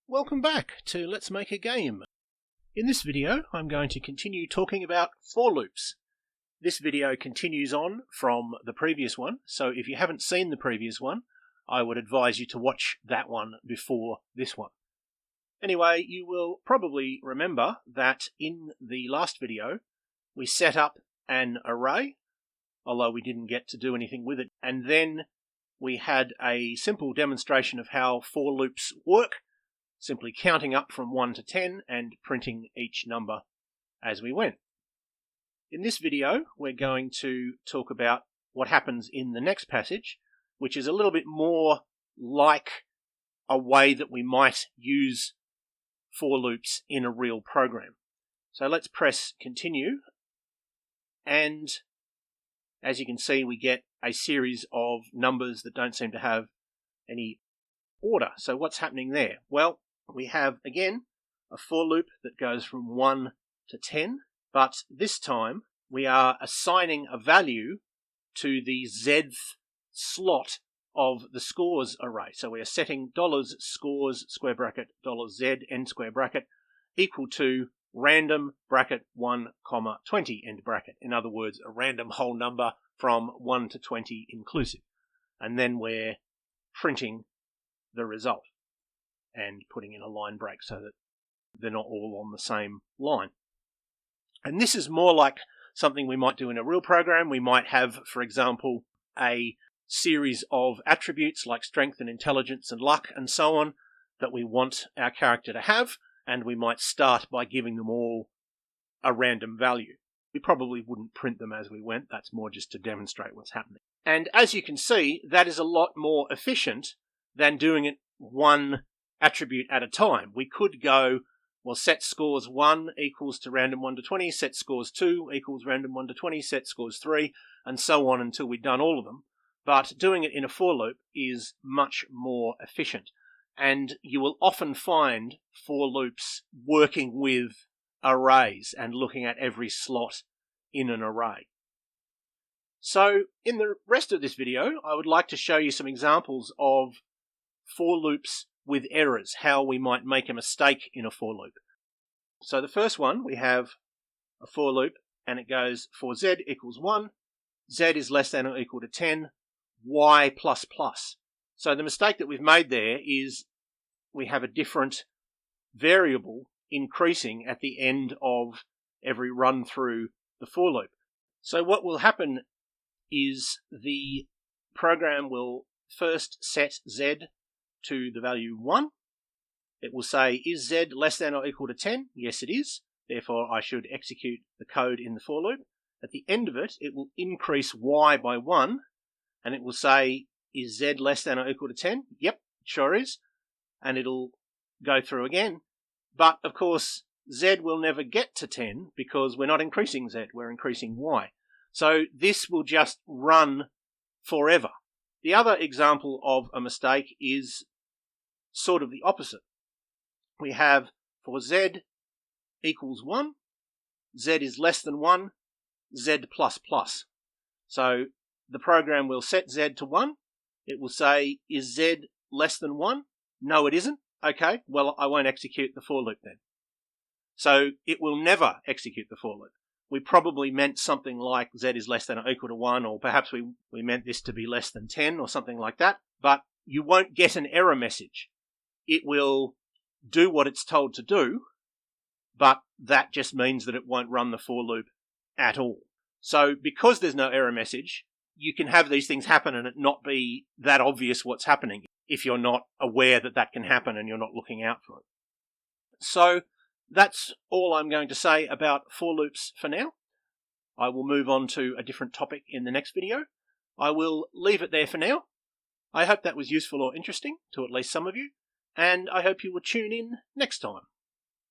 Welcome back to Let's Make a Game. In this video, I'm going to continue talking about for loops. This video continues on from the previous one, so if you haven't seen the previous one, I would advise you to watch that one before this one. Anyway, you will probably remember that in the last video, we set up an array, although we didn't get to do anything with it, and then we had a simple demonstration of how for loops work, simply counting up from 1 to 10 and printing each number as we went. In this video, we're going to talk about what happens in the next passage, which is a little bit more like a way that we might use for loops in a real program. So let's press continue, and as you can see, we get a series of numbers that don't seem to have any order. So what's happening there? Well, we have, again, a for loop that goes from 1 to 10, but this time we are assigning a value to the zth slot of the scores array. So we are setting $scores square bracket $z end square bracket equal to random bracket 1, 20 end bracket. In other words, a random whole number from 1 to 20 inclusive. And then we're printing the result and putting in a line break so that they're not all on the same line. And this is more like something we might do in a real program. We might have, for example, a series of attributes like strength and intelligence and luck and so on that we want our character to have, and we might start by giving them all a random value. We probably wouldn't print them as we went. That's more just to demonstrate what's happening. And as you can see, that is a lot more efficient than doing it one attribute at a time. We could go, well, set scores 1 equals to random 1 to 20, set scores 2 equals random 1 to 20, set scores 3, and so on until we've done all of them. But doing it in a for loop is much more efficient. And you will often find for loops working with arrays and looking at every slot in an array. So in the rest of this video, I would like to show you some examples of for loops with errors, how we might make a mistake in a for loop. So the first one, we have a for loop, and it goes for z equals 1, z is less than or equal to 10, y plus plus. So the mistake that we've made there is we have a different variable increasing at the end of every run through the for loop. So what will happen is the program will first set z to the value 1. It will say, is z less than or equal to 10? Yes, it is. Therefore, I should execute the code in the for loop. At the end of it, it will increase y by 1, and it will say, is z less than or equal to 10? Yep, it sure is. And it'll go through again. But, of course, z will never get to 10 because we're not increasing z, we're increasing y. So this will just run forever. The other example of a mistake is sort of the opposite. We have for z equals 1, z is less than 1, z plus plus. So the program will set z to 1. It will say, is z less than 1? No, it isn't. Okay, well, I won't execute the for loop then. So it will never execute the for loop. We probably meant something like z is less than or equal to 1, or perhaps we meant this to be less than 10 or something like that. But you won't get an error message. It will do what it's told to do, but that just means that it won't run the for loop at all. So because there's no error message, you can have these things happen and it not be that obvious what's happening if you're not aware that that can happen and you're not looking out for it. So that's all I'm going to say about for loops for now. I will move on to a different topic in the next video. I will leave it there for now. I hope that was useful or interesting to at least some of you, and I hope you will tune in next time.